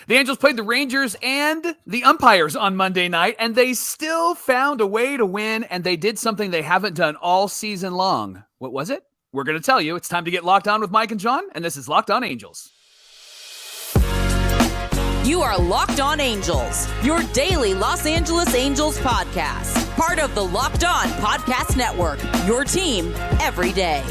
The Angels played the Rangers and the umpires on Monday night, and they still found a way to win, and they did something they haven't done all season long. What was it? We're going to tell you. It's time to get locked on with Mike and Jon, and this is Locked On Angels. You are Locked On Angels, your daily Los Angeles Angels podcast. Part of the Locked On Podcast Network, your team every day.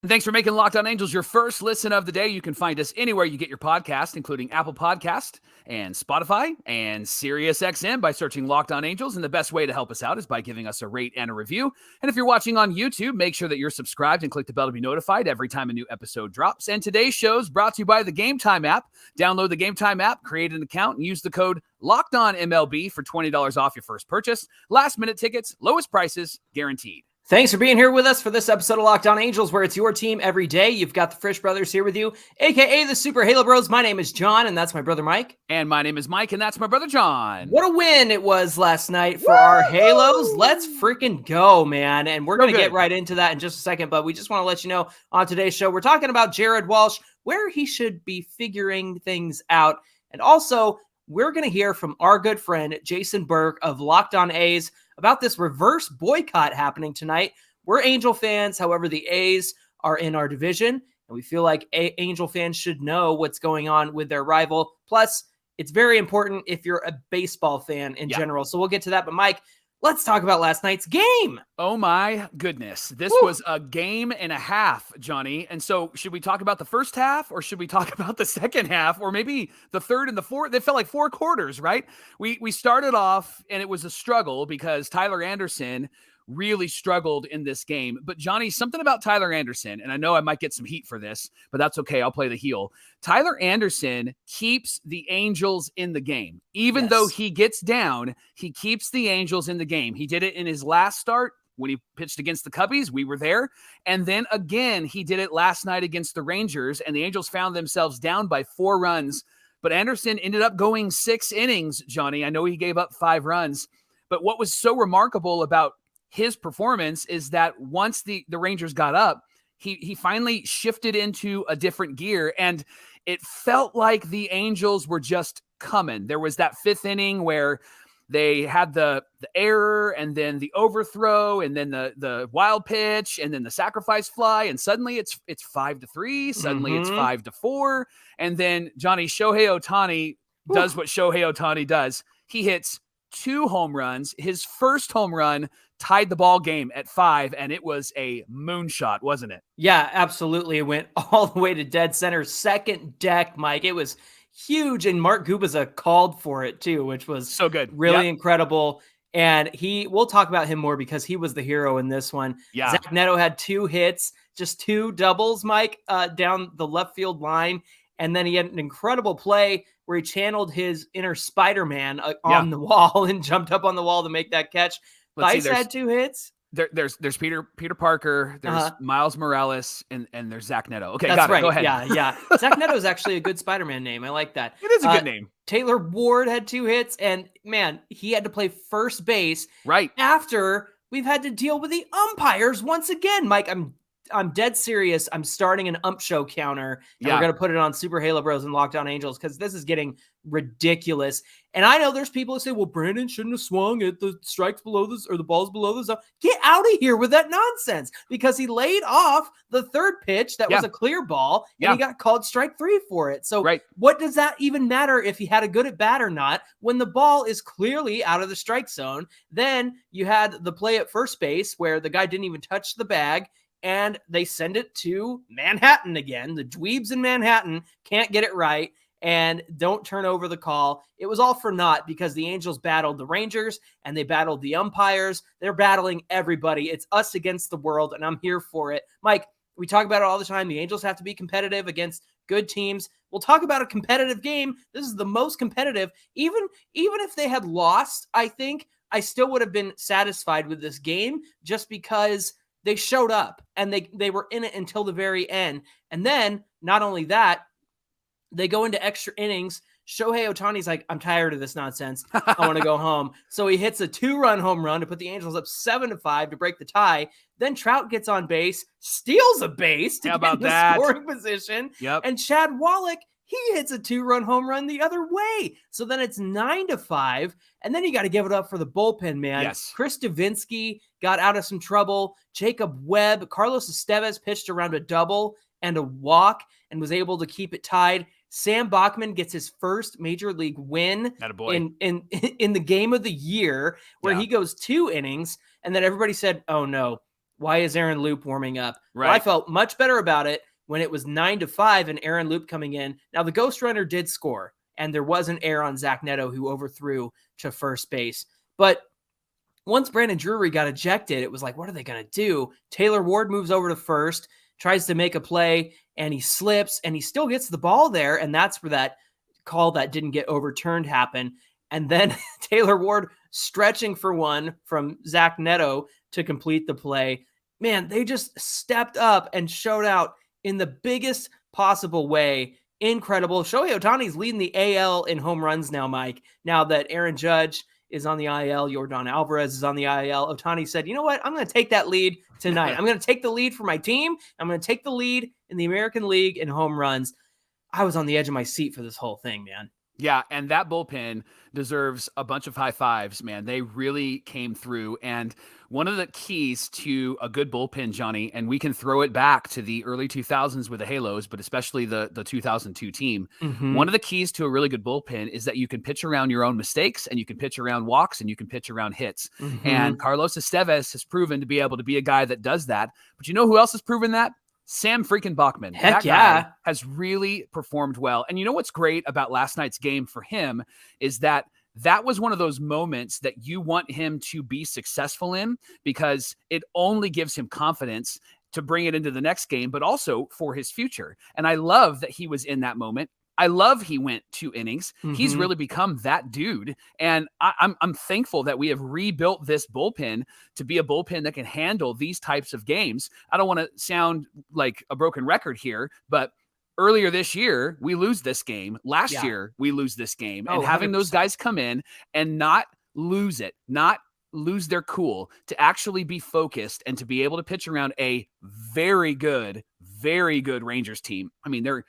Thanks for making Locked On Angels your first listen of the day. You can find us anywhere you get your podcast, including Apple Podcast and Spotify and SiriusXM by searching Locked On Angels. And the best way to help us out is by giving us a rate and a review. And if you're watching on YouTube, make sure that you're subscribed and click the bell to be notified every time a new episode drops. And today's show is brought to you by the Game Time app. Download the Game Time app, create an account, and use the code LOCKEDONMLB for $20 off your first purchase. Last minute tickets, lowest prices, guaranteed. Thanks for being here with us for this episode of Locked On Angels, where it's your team every day. You've got the Frisch Brothers here with you, a.k.a. the Super Halo Bros. My name is Jon, and that's my brother Mike. And my name is Mike, and that's my brother Jon. What a win it was last night for our Halos. Let's freaking go, man. And we're going to get right into that in just a second, but we just want to let you know on today's show, we're talking about Jared Walsh, where he should be figuring things out. And also, we're going to hear from our good friend Jason Burke of Locked On A's about this reverse boycott happening tonight. We're Angel fans. However, the A's are in our division, and we feel like Angel fans should know what's going on with their rival. Plus, it's very important if you're a baseball fan in general. So we'll get to that. But Mike, let's talk about last night's game. Oh my goodness. This was a game and a half, Johnny. And so should we talk about the first half, or should we talk about the second half, or maybe the third and the fourth? They felt like four quarters, right? We started off and it was a struggle because Tyler Anderson really struggled in this game. But Johnny, something about Tyler Anderson, and I know I might get some heat for this, but that's okay. I'll play the heel. Tyler Anderson keeps the Angels in the game. Even though he gets down, he keeps the Angels in the game. He did it in his last start when he pitched against the Cubbies. We were there. And then again, he did it last night against the Rangers, and the Angels found themselves down by 4 runs. But Anderson ended up going 6 innings, Johnny. I know he gave up 5 runs. But what was so remarkable about his performance is that once the Rangers got up, he finally shifted into a different gear, and it felt like the Angels were just coming. There was that 5th inning where they had the error, and then the overthrow, and then the wild pitch, and then the sacrifice fly, and suddenly it's 5-3. Suddenly it's 5-4, and then Johnny, Shohei Ohtani does what Shohei Ohtani does. He hits 2 home runs. His first home run tied the ball game at 5, and it was a moonshot, wasn't it? Yeah, absolutely. It went all the way to dead center, second deck, Mike. It was huge, and Mark Gubicza called for it too, which was so good, really incredible. And we'll talk about him more because he was the hero in this one. Yeah. Zach Neto had 2 hits, just 2 doubles, Mike, down the left field line. And then he had an incredible play where he channeled his inner Spider-Man on the wall and jumped up on the wall to make that catch. Vice had 2 hits. There's Peter Parker, there's Miles Morales, and there's Zach Neto. Okay, that's got it. Right. Go ahead. Yeah. Zach Neto is actually a good Spider-Man name. I like that. It is a good name. Taylor Ward had 2 hits, and man, he had to play first base right after we've had to deal with the umpires once again. Mike, I'm dead serious. I'm starting an ump show counter, and we're going to put it on Super Halo Bros and Locked On Angels because this is getting ridiculous. And I know there's people who say, well, Brandon shouldn't have swung at the strikes below this or the balls below the zone. Get out of here with that nonsense, because he laid off the 3rd pitch that was a clear ball, and he got called strike 3 for it. So what does that even matter if he had a good at bat or not when the ball is clearly out of the strike zone? Then you had the play at first base where the guy didn't even touch the bag, and they send it to Manhattan again. The dweebs in Manhattan can't get it right and don't turn over the call. It was all for naught because the Angels battled the Rangers and they battled the umpires. They're battling everybody. It's us against the world, and I'm here for it. Mike, we talk about it all the time. The Angels have to be competitive against good teams. We'll talk about a competitive game. This is the most competitive. Even if they had lost, I think I still would have been satisfied with this game just because they showed up and they were in it until the very end. And then not only that, they go into extra innings. Shohei Ohtani's like, I'm tired of this nonsense. I want to go home. So he hits a 2-run home run to put the Angels up 7-5 to break the tie. Then Trout gets on base, steals a base to get in the scoring position. Yep. And Chad Wallach He hits a 2-run home run the other way. So then it's 9-5. And then you got to give it up for the bullpen, man. Yes. Chris Davinsky got out of some trouble. Jacob Webb, Carlos Estevez pitched around a double and a walk and was able to keep it tied. Sam Bachman gets his first major league win in the game of the year, where he goes 2 innings. And then everybody said, oh no, why is Aaron Loup warming up? Right. Well, I felt much better about it when it was 9-5 and Aaron Loup coming in. Now the ghost runner did score, and there was an error on Zach Neto who overthrew to first base. But once Brandon Drury got ejected, it was like, what are they going to do? Taylor Ward moves over to first, tries to make a play, and he slips, and he still gets the ball there. And that's where that call that didn't get overturned happened. And then Taylor Ward stretching for one from Zach Neto to complete the play. Man, they just stepped up and showed out in the biggest possible way. Incredible. Shohei Ohtani's leading the AL in home runs now, Mike. Now that Aaron Judge is on the IL, Yordan Alvarez is on the IL, Ohtani said, you know what? I'm going to take that lead tonight. I'm going to take the lead for my team. I'm going to take the lead in the American League in home runs. I was on the edge of my seat for this whole thing, man. Yeah, and that bullpen deserves a bunch of high fives, man. They really came through. And one of the keys to a good bullpen, Johnny, and we can throw it back to the early 2000s with the Halos, but especially the 2002 team. Mm-hmm. One of the keys to a really good bullpen is that you can pitch around your own mistakes, and you can pitch around walks, and you can pitch around hits. Mm-hmm. And Carlos Estevez has proven to be able to be a guy that does that. But you know who else has proven that? Sam freaking Bachman. Heck that guy has really performed well. And you know what's great about last night's game for him is that was one of those moments that you want him to be successful in, because it only gives him confidence to bring it into the next game, but also for his future. And I love that he was in that moment. I love he went 2 innings. Mm-hmm. He's really become that dude. And I'm thankful that we have rebuilt this bullpen to be a bullpen that can handle these types of games. I don't want to sound like a broken record here, but earlier this year, we lose this game. Last year, we lose this game. And having 100%. those guys come in and not lose it, not lose their cool, to actually be focused and to be able to pitch around a very good Rangers team. I mean, they're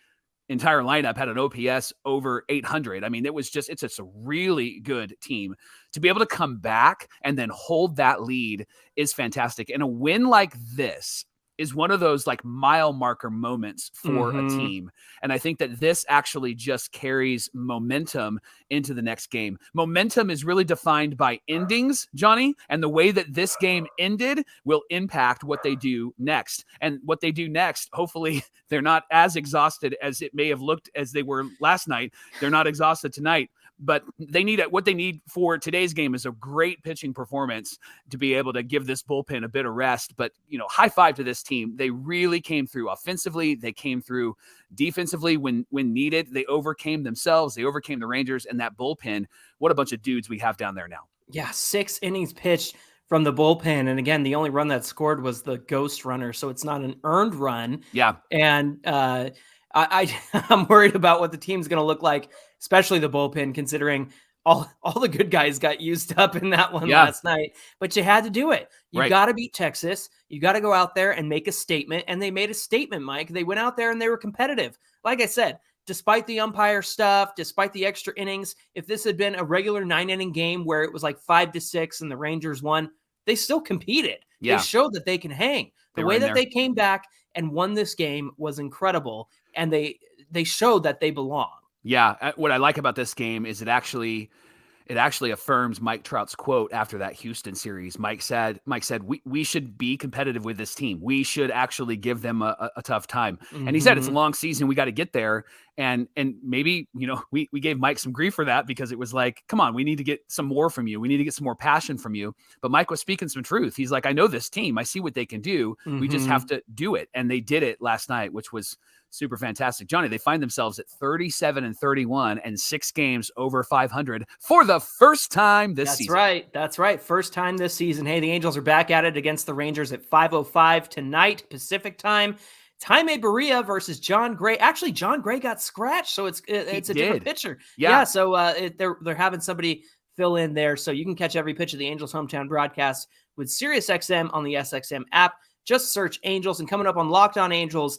entire lineup had an OPS over 800. I mean, it's just a really good team. To be able to come back and then hold that lead is fantastic. And a win like this is one of those like mile marker moments for a team. And I think that this actually just carries momentum into the next game. Momentum is really defined by endings, Johnny, and the way that this game ended will impact what they do next. And what they do next, hopefully they're not as exhausted as it may have looked as they were last night. They're not exhausted tonight. But what they need for today's game is a great pitching performance to be able to give this bullpen a bit of rest. But, high five to this team. They really came through offensively. They came through defensively when needed. They overcame themselves. They overcame the Rangers, and that bullpen. What a bunch of dudes we have down there now. Yeah, 6 innings pitched from the bullpen. And again, the only run that scored was the ghost runner. So it's not an earned run. Yeah. And I'm worried about what the team's going to look like, especially the bullpen, considering all the good guys got used up in that one last night. But you had to do it. You got to beat Texas. You got to go out there and make a statement. And they made a statement, Mike. They went out there and they were competitive. Like I said, despite the umpire stuff, despite the extra innings, if this had been a regular 9-inning game where it was like 5-6 and the Rangers won, they still competed. Yeah. They showed that they can hang. The way that they came back and won this game was incredible. And they showed that they belong. Yeah. What I like about this game is it actually affirms Mike Trout's quote after that Houston series. Mike said, we should be competitive with this team. We should actually give them a tough time. Mm-hmm. And he said, it's a long season. We got to get there. And maybe, we gave Mike some grief for that, because it was like, come on, we need to get some more from you. We need to get some more passion from you. But Mike was speaking some truth. He's like, I know this team. I see what they can do. Mm-hmm. We just have to do it. And they did it last night, which was super fantastic. Johnny, they find themselves at 37-31 and 6 games over 500 for the first time this season. That's right. First time this season. Hey, the Angels are back at it against the Rangers at 5:05 tonight, Pacific time. Jaime Barria versus John Gray. Actually, John Gray got scratched, so it's a different pitcher. Yeah. So they're having somebody fill in there, so you can catch every pitch of the Angels hometown broadcast with SiriusXM on the SXM app. Just search Angels, and coming up on Locked On Angels,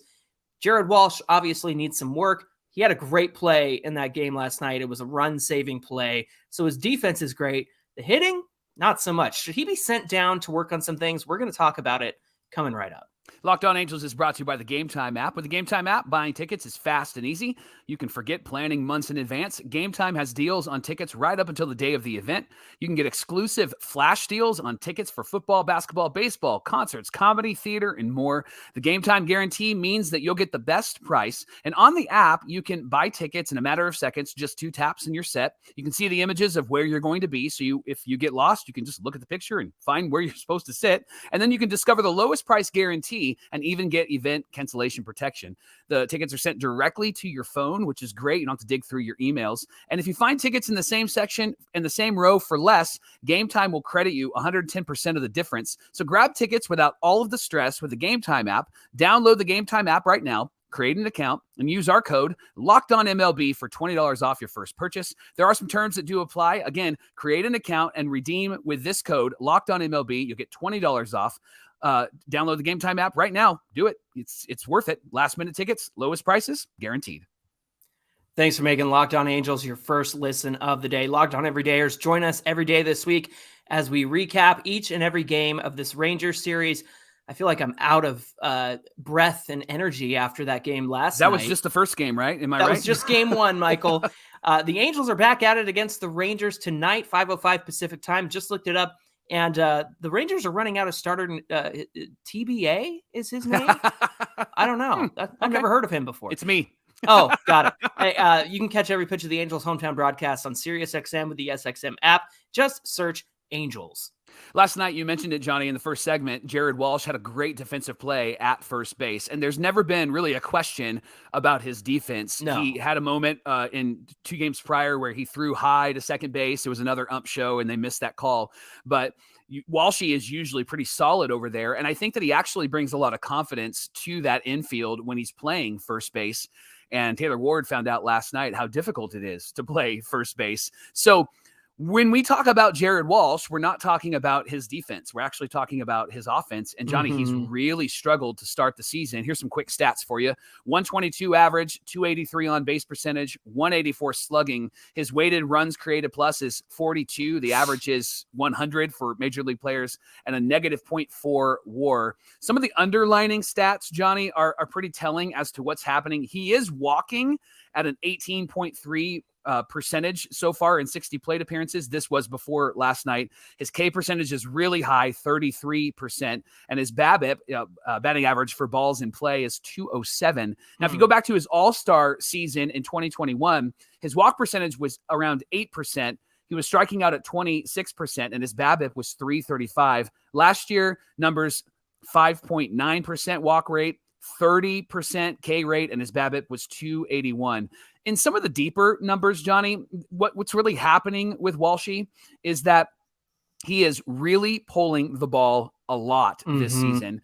Jared Walsh obviously needs some work. He had a great play in that game last night. It was a run-saving play. So his defense is great. The hitting, not so much. Should he be sent down to work on some things? We're going to talk about it coming right up. Locked On Angels is brought to you by the Game Time app. With the Game Time app, buying tickets is fast and easy. You can forget planning months in advance. Game Time has deals on tickets right up until the day of the event. You can get exclusive flash deals on tickets for football, basketball, baseball, concerts, comedy, theater, and more. The Game Time guarantee means that you'll get the best price. And on the app, you can buy tickets in a matter of seconds, just 2 taps and you're set. You can see the images of where you're going to be. So if you get lost, you can just look at the picture and find where you're supposed to sit. And then you can discover the lowest price guarantee and even get event cancellation protection. The tickets are sent directly to your phone, which is great. You don't have to dig through your emails. And if you find tickets in the same section, in the same row for less, Game Time will credit you 110% of the difference. So grab tickets without all of the stress with the Game Time app. Download the Game Time app right now. Create an account and use our code LOCKEDONMLB for $20 off your first purchase. There are some terms that do apply. Again, create an account and redeem with this code LOCKEDONMLB. You'll get $20 off. Download the Game Time app right now. Do it. It's worth it. Last minute tickets, lowest prices, guaranteed. Thanks for making Locked On Angels your first listen of the day. Locked On Everydayers, join us every day this week as we recap each and every game of this Rangers series. I feel like I'm out of breath and energy after that game last night. That was just the first game, right? Am I right? That was just game one, Michael. The Angels are back at it against the Rangers tonight, 5:05 Pacific time. Just looked it up. And the Rangers are running out of starter. TBA is his name? I don't know. I've never heard of him before. It's me. Oh, got it. Hey, you can catch every pitch of the Angels hometown broadcast on SiriusXM with the SXM app. Just search Angels. Last night, you mentioned it, Johnny, in the first segment. Jared Walsh had a great defensive play at first base, and there's never been really a question about his defense. No. He had a moment in 2 games prior where he threw high to second base. It was another ump show, and they missed that call. But Walshy is usually pretty solid over there, and I think that he actually brings a lot of confidence to that infield when he's playing first base. And Taylor Ward found out last night how difficult it is to play first base. So when we talk about Jared Walsh, we're not talking about his defense. We're actually talking about his offense. And Johnny, he's really struggled to start the season. Here's some quick stats for you. 122 average, 283 on base percentage, 184 slugging. His weighted runs created plus is 42. The average is 100 for major league players and a negative 0.4 WAR. Some of the underlining stats, Johnny, are pretty telling as to what's happening. He is walking at an 18.3 percentage so far in 60 plate appearances. This was before last night. His K percentage is really high, 33%, and his BABIP, batting average for balls in play, is 207. Now, if you go back to his All-Star season in 2021, his walk percentage was around 8%. He was striking out at 26%, and his BABIP was 335. Last year, numbers 5.9% walk rate, 30% K rate, and his BABIP was 281. In some of the deeper numbers, Johnny, what's really happening with Walshy is that he is really pulling the ball a lot this season.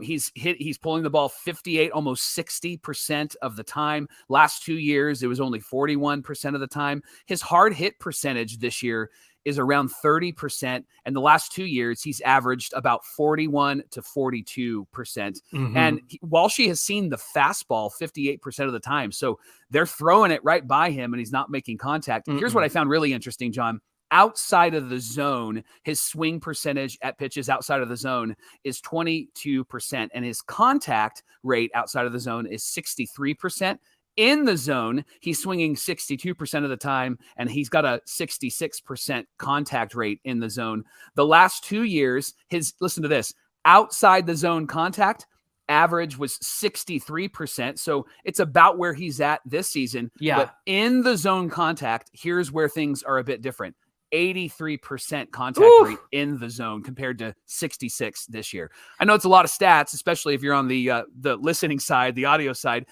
He's pulling the ball 58, almost 60% of the time. Last 2 years, it was only 41% of the time. His hard hit percentage this year is around 30%. And the last 2 years, he's averaged about 41 to 42%. And Walshy has seen the fastball 58% of the time. So they're throwing it right by him and he's not making contact. Here's what I found really interesting, John. Outside of the zone, his swing percentage at pitches outside of the zone is 22%. And his contact rate outside of the zone is 63%. In the zone, he's swinging 62% of the time, and he's got a 66% contact rate in the zone. The last 2 years, listen to this, outside the zone contact average was 63%. So it's about where he's at this season. Yeah. But in the zone contact, here's where things are a bit different. 83% contact rate in the zone compared to 66 this year. I know it's a lot of stats, especially if you're on the listening side, the audio side.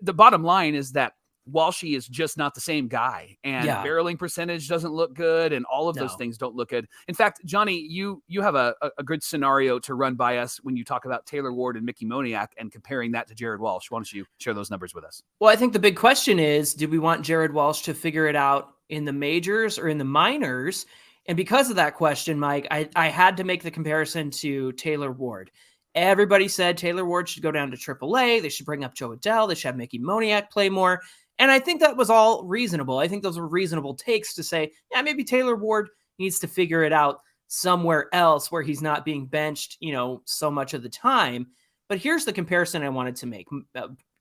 The bottom line is that Walshy is just not the same guy, and barreling percentage doesn't look good, and all of those things don't look good. In fact, Johnny, you have a good scenario to run by us when you talk about Taylor Ward and Mickey Moniak and comparing that to Jared Walsh. Why don't you share those numbers with us? Well, I think the big question is, do we want Jared Walsh to figure it out in the majors or in the minors? And because of that question, Mike, I had to make the comparison to Taylor Ward. Everybody said Taylor Ward should go down to AAA. They should bring up Joe Adell. They should have Mickey Moniak play more. And I think that was all reasonable. I think those were reasonable takes to say, yeah, maybe Taylor Ward needs to figure it out somewhere else where he's not being benched, so much of the time. But here's the comparison I wanted to make.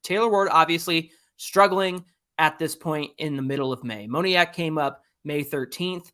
Taylor Ward obviously struggling at this point in the middle of May. Moniak came up May 13th.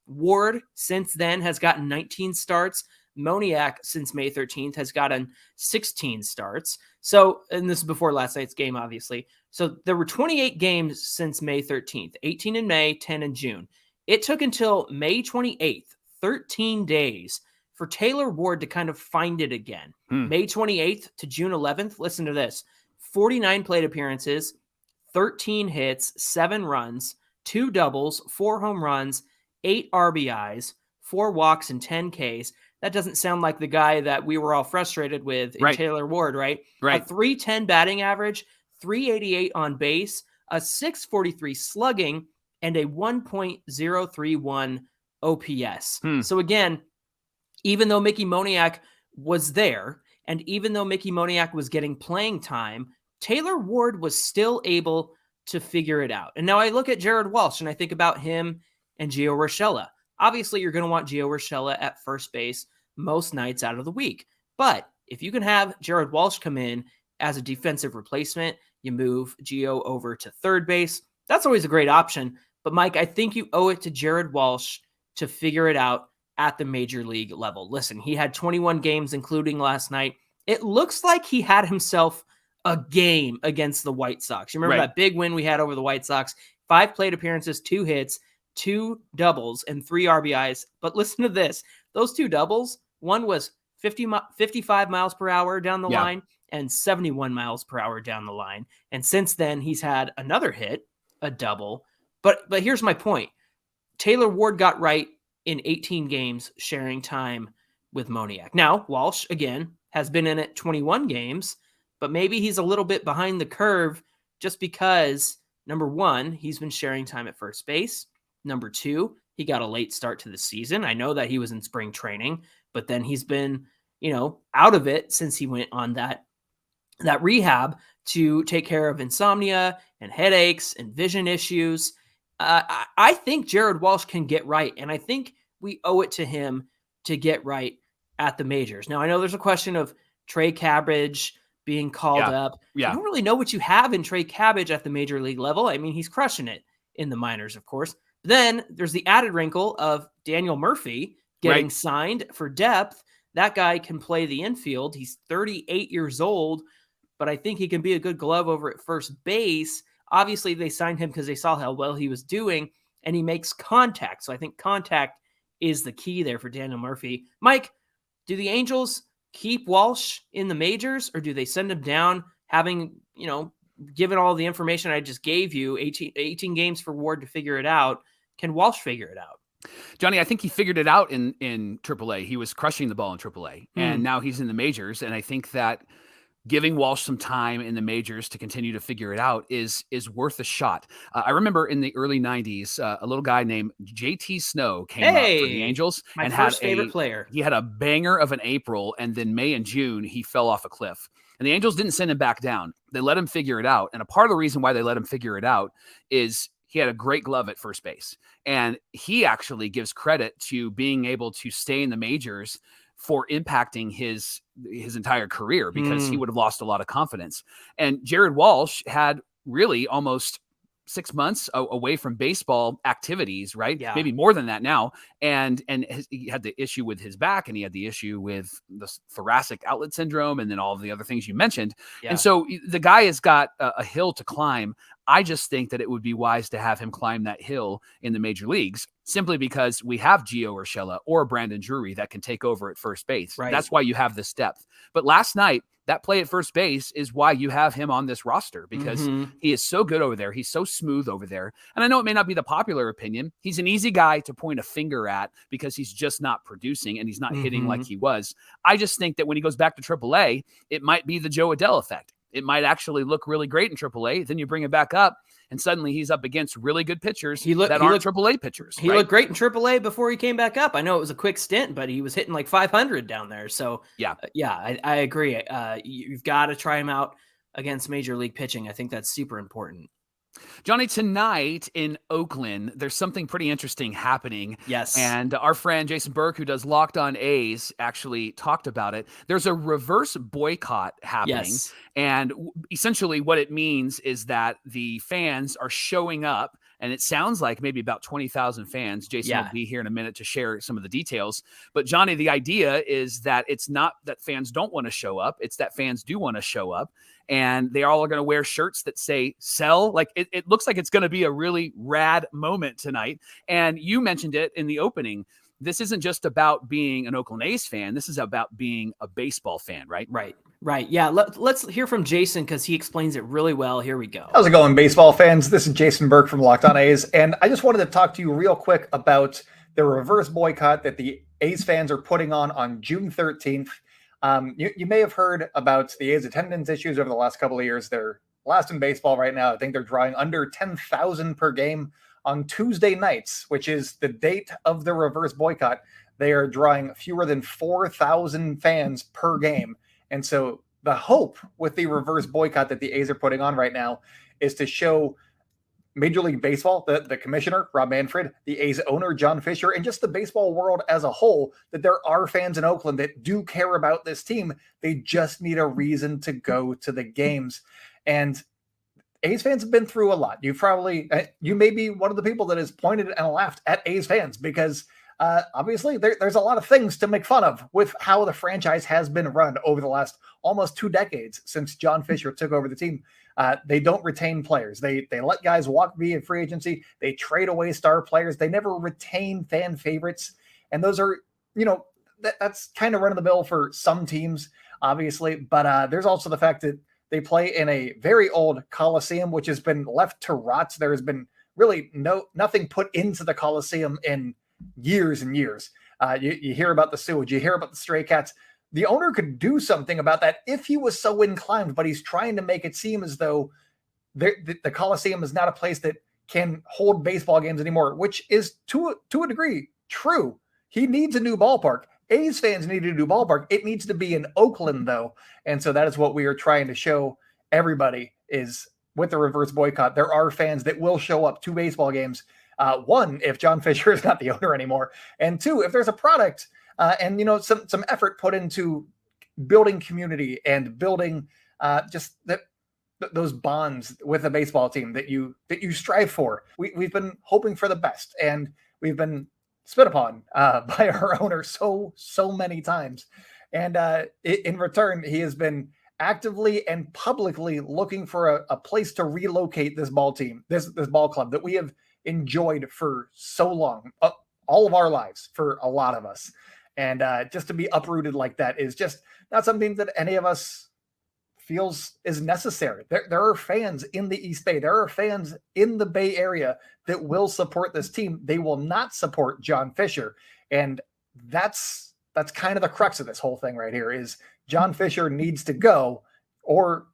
Ward since then has gotten 19 starts. Moniak since May 13th has gotten 16 starts. So, and this is before last night's game, obviously. So there were 28 games since May 13th, 18 in May, 10 in June. It took until May 28th, 13 days, for Taylor Ward to kind of find it again. May 28th to June 11th, listen to this, 49 plate appearances, 13 hits, 7 runs, 2 doubles, 4 home runs, 8 RBIs, 4 walks, and 10 Ks. That doesn't sound like the guy that we were all frustrated with in Taylor Ward, right? Right. A 310 batting average, 388 on base, a 643 slugging, and a 1.031 OPS. So again, even though Mickey Moniak was there, and even though Mickey Moniak was getting playing time, Taylor Ward was still able to figure it out. And now I look at Jared Walsh and I think about him and Gio Urshela. Obviously, you're going to want Gio Urshela at first base most nights out of the week. But if you can have Jared Walsh come in as a defensive replacement, you move Gio over to third base. That's always a great option. But Mike, I think you owe it to Jared Walsh to figure it out at the major league level. Listen, he had 21 games, including last night. It looks like he had himself a game against the White Sox. You remember that big win we had over the White Sox? 5 plate appearances, 2 hits, 2 doubles, and 3 RBIs. But listen to this. Those 2 doubles, one was 55 miles per hour down the line and 71 miles per hour down the line. And since then, he's had another hit, a double. But here's my point. Taylor Ward got right in 18 games sharing time with Moniak. Now, Walsh, again, has been in it 21 games, but maybe he's a little bit behind the curve just because, number one, he's been sharing time at first base. Number two, he got a late start to the season. I know that he was in spring training, but then he's been, out of it since he went on that rehab to take care of insomnia and headaches and vision issues. I think Jared Walsh can get right, and I think we owe it to him to get right at the majors. Now, I know there's a question of Trey Cabbage being called up. You don't really know what you have in Trey Cabbage at the major league level. I mean, he's crushing it in the minors, of course. Then there's the added wrinkle of Daniel Murphy getting signed for depth. That guy can play the infield. He's 38 years old, but I think he can be a good glove over at first base. Obviously, they signed him because they saw how well he was doing, and he makes contact. So I think contact is the key there for Daniel Murphy. Mike, do the Angels keep Walsh in the majors, or do they send him down having, given all the information I just gave you, 18 games for Ward to figure it out? Can Walsh figure it out? Johnny, I think he figured it out in AAA. He was crushing the ball in AAA, and now he's in the majors, and I think that giving Walsh some time in the majors to continue to figure it out is worth a shot. I remember in the early 90s, a little guy named JT Snow came up for the Angels. My first favorite player. He had a banger of an April, and then May and June, he fell off a cliff. And the Angels didn't send him back down. They let him figure it out. And a part of the reason why they let him figure it out is he had a great glove at first base. And he actually gives credit to being able to stay in the majors for impacting his entire career, because he would have lost a lot of confidence. And Jared Walsh had really almost 6 months away from baseball activities, right? Yeah. Maybe more than that now. And he had the issue with his back, and he had the issue with the thoracic outlet syndrome, and then all of the other things you mentioned. Yeah. And so the guy has got a hill to climb. I just think that it would be wise to have him climb that hill in the major leagues, simply because we have Gio Urshela or Brandon Drury that can take over at first base. Right. That's why you have this depth. But last night, that play at first base is why you have him on this roster, because he is so good over there. He's so smooth over there. And I know it may not be the popular opinion. He's an easy guy to point a finger at because he's just not producing and he's not hitting like he was. I just think that when he goes back to AAA, it might be the Joe Adell effect. It might actually look really great in AAA. Then you bring it back up, and suddenly he's up against really good pitchers that aren't AAA pitchers. He looked great in AAA before he came back up. I know it was a quick stint, but he was hitting like 500 down there. So I agree. You've got to try him out against major league pitching. I think that's super important. Johnny, tonight in Oakland, there's something pretty interesting happening. Yes. And our friend Jason Burke, who does Locked On A's, actually talked about it. There's a reverse boycott happening. Yes. And essentially what it means is that the fans are showing up, and it sounds like maybe about 20,000 fans. Jason will be here in a minute to share some of the details. But Johnny, the idea is that it's not that fans don't want to show up. It's that fans do want to show up. And they all are going to wear shirts that say sell. Like it looks like it's going to be a really rad moment tonight. And you mentioned it in the opening. This isn't just about being an Oakland A's fan. This is about being a baseball fan, right? Right. Yeah. Let's hear from Jason because he explains it really well. Here we go. How's it going, baseball fans? This is Jason Burke from Locked On A's. And I just wanted to talk to you real quick about the reverse boycott that the A's fans are putting on June 13th. You may have heard about the A's attendance issues over the last couple of years. They're last in baseball right now. I think they're drawing under 10,000 per game on Tuesday nights, which is the date of the reverse boycott. They are drawing fewer than 4,000 fans per game. And so the hope with the reverse boycott that the A's are putting on right now is to show Major League Baseball, the commissioner, Rob Manfred, the A's owner, John Fisher, and just the baseball world as a whole, that there are fans in Oakland that do care about this team. They just need a reason to go to the games. And A's fans have been through a lot. You may be one of the people that has pointed and laughed at A's fans because obviously there's a lot of things to make fun of with how the franchise has been run over the last almost 2 decades since John Fisher took over the team. They don't retain players. They let guys walk via free agency. They trade away star players. They never retain fan favorites. And those are, that's kind of run of the mill for some teams, obviously. But there's also the fact that they play in a very old Coliseum, which has been left to rot. There has been really nothing put into the Coliseum in years and years. You hear about the sewage. You hear about the stray cats. The owner could do something about that if he was so inclined, but he's trying to make it seem as though the Coliseum is not a place that can hold baseball games anymore, which is to a degree true. He needs a new ballpark. A's fans need a new ballpark. It needs to be in Oakland, though. And so that is what we are trying to show everybody is with the reverse boycott. There are fans that will show up to baseball games. One, if John Fisher is not the owner anymore. And two, if there's a product and some effort put into building community and building just those bonds with a baseball team that you strive for. We've been hoping for the best, and we've been spit upon by our owner so many times. And in return, he has been actively and publicly looking for a place to relocate this ball team, this ball club that we have enjoyed for so long, all of our lives, for a lot of us. And just to be uprooted like that is just not something that any of us feels is necessary. There are fans in the East Bay. There are fans in the Bay Area that will support this team. They will not support John Fisher. And that's kind of the crux of this whole thing right here is John Fisher needs to go, or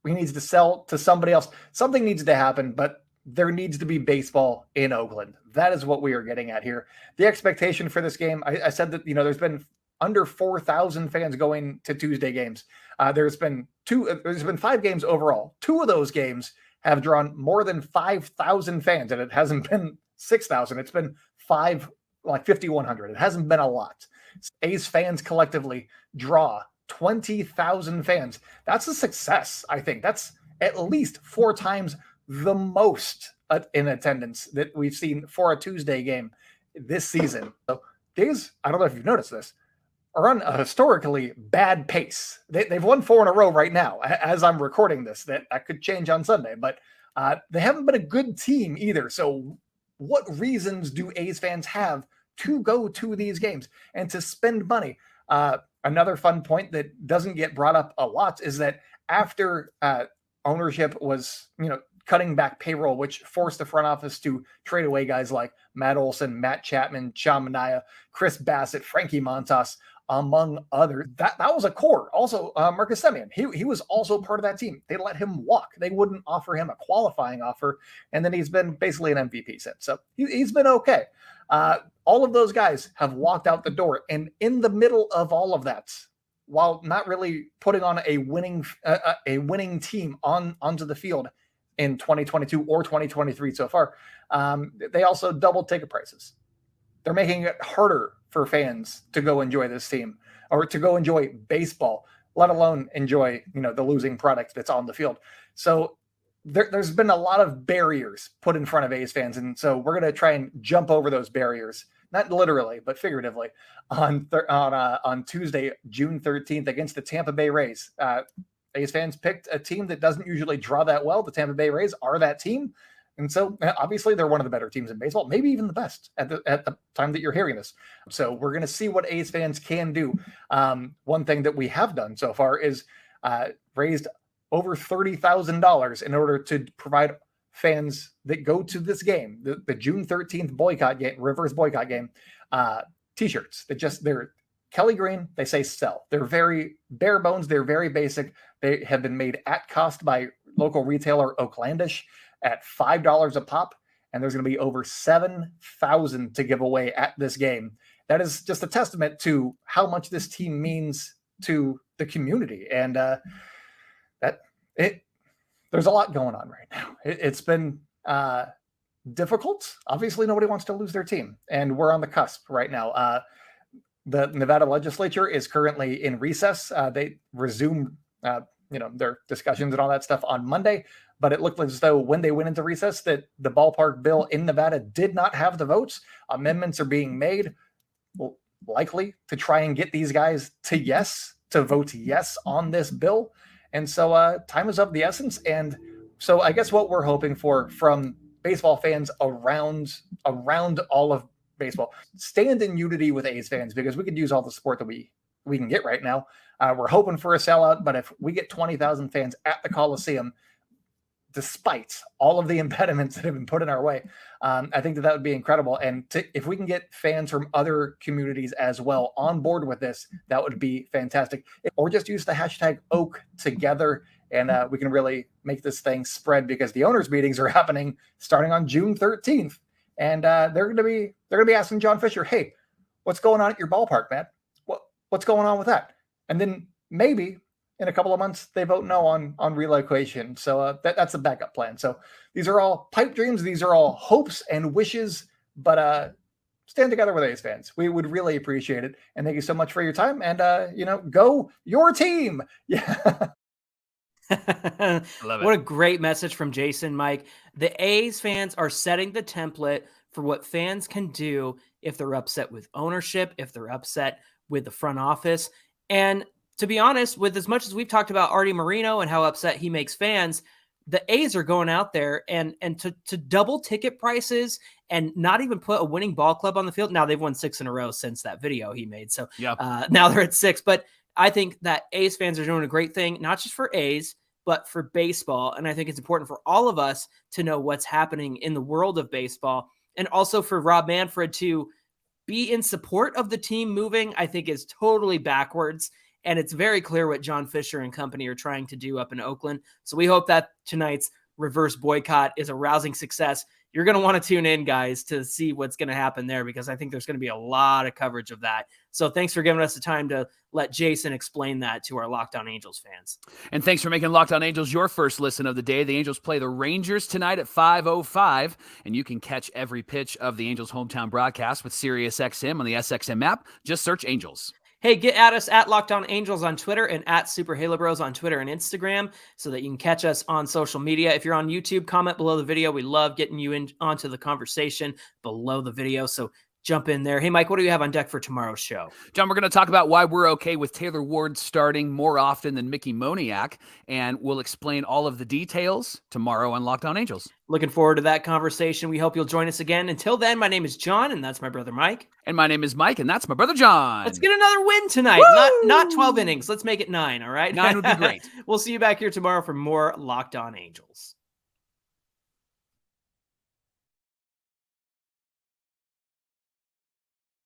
he needs to sell to somebody else. Something needs to happen, but there needs to be baseball in Oakland. That is what we are getting at here. The expectation for this game, I said that, there's been under 4,000 fans going to Tuesday games. There's been 5 games overall. 2 of those games have drawn more than 5,000 fans, and it hasn't been 6,000. It's been 5,100. It hasn't been a lot. A's fans collectively draw 20,000 fans. That's a success, I think. That's at least 4 times the most in attendance that we've seen for a Tuesday game this season. So A's, I don't know if you've noticed this, are on a historically bad pace. They've won 4 in a row right now as I'm recording this. That could change on Sunday, but they haven't been a good team either. So what reasons do A's fans have to go to these games and to spend money? Another fun point that doesn't get brought up a lot is that after ownership was, cutting back payroll, which forced the front office to trade away guys like Matt Olson, Matt Chapman, Sean Manaea, Chris Bassett, Frankie Montas, among others. That was a core. Also, Marcus Semien, he was also part of that team. They let him walk. They wouldn't offer him a qualifying offer, and then he's been basically an MVP since. So he's been okay. All of those guys have walked out the door, and in the middle of all of that, while not really putting on a winning team onto the field, in 2022 or 2023 so far. They also doubled ticket prices. They're making it harder for fans to go enjoy this team or to go enjoy baseball, let alone enjoy, the losing product that's on the field. So there's been a lot of barriers put in front of A's fans. And so we're going to try and jump over those barriers, not literally, but figuratively, on Tuesday, June 13th against the Tampa Bay Rays. A's fans picked a team that doesn't usually draw that well. The Tampa Bay Rays are that team. And so obviously they're one of the better teams in baseball, maybe even the best at the time that you're hearing this. So we're going to see what A's fans can do. One thing that we have done so far is raised over $30,000 in order to provide fans that go to this game, the June 13th boycott game, reverse boycott game, t-shirts they're Kelly Green. They say sell. They're very bare bones. They're very basic. They have been made at cost by local retailer Oaklandish at $5 a pop. And there's going to be over 7,000 to give away at this game. That is just a testament to how much this team means to the community. And there's a lot going on right now. It's been difficult. Obviously, nobody wants to lose their team. And we're on the cusp right now. The Nevada legislature is currently in recess. They resumed their discussions and all that stuff on Monday. But it looked as though when they went into recess that the ballpark bill in Nevada did not have the votes. Amendments are being made, likely to try and get these guys to vote yes on this bill. And so time is of the essence. And so I guess what we're hoping for from baseball fans around all of baseball, stand in unity with A's fans, because we could use all the support that we can get right now. We're hoping for a sellout, but if we get 20,000 fans at the Coliseum, despite all of the impediments that have been put in our way, I think that would be incredible. And if we can get fans from other communities as well on board with this, that would be fantastic. Or just use the hashtag Oak Together, and we can really make this thing spread, because the owners' meetings are happening starting on June 13th. And they're going to be asking John Fisher, hey, what's going on at your ballpark, man? What's going on with that? And then maybe in a couple of months, they vote no on relocation. So that's a backup plan. So these are all pipe dreams. These are all hopes and wishes, but stand together with A's fans. We would really appreciate it. And thank you so much for your time. And, go your team. Yeah. I love it. What a great message from Jason, Mike. The A's fans are setting the template for what fans can do if they're upset with ownership, if they're upset with the front office. And to be honest, with as much as we've talked about Artie Moreno and how upset he makes fans, the A's are going out there and to double ticket prices and not even put a winning ball club on the field. Now they've won 6 in a row since that video he made. So now they're at 6. But I think that A's fans are doing a great thing, not just for A's, but for baseball. And I think it's important for all of us to know what's happening in the world of baseball. And also for Rob Manfred to be in support of the team moving, I think is totally backwards. And it's very clear what John Fisher and company are trying to do up in Oakland. So we hope that tonight's reverse boycott is a rousing success. You're going to want to tune in, guys, to see what's going to happen there, because I think there's going to be a lot of coverage of that. So thanks for giving us the time to let Jason explain that to our Locked On Angels fans. And thanks for making Locked On Angels your first listen of the day. The Angels play the Rangers tonight at 5:05, and you can catch every pitch of the Angels' hometown broadcast with SiriusXM on the SXM app. Just search Angels. Hey, get at us at Locked On Angels on Twitter and at Super Halo Bros on Twitter and Instagram so that you can catch us on social media. If you're on YouTube, comment below the video. We love getting you in onto the conversation below the video. So jump in there. Hey, Mike, what do you have on deck for tomorrow's show? John, we're going to talk about why we're okay with Taylor Ward starting more often than Mickey Moniak, and we'll explain all of the details tomorrow on Locked On Angels. Looking forward to that conversation. We hope you'll join us again. Until then, my name is John, and that's my brother Mike. And my name is Mike, and that's my brother John. Let's get another win tonight. Not 12 innings. Let's make it 9, all right? 9 would be great. We'll see you back here tomorrow for more Locked On Angels.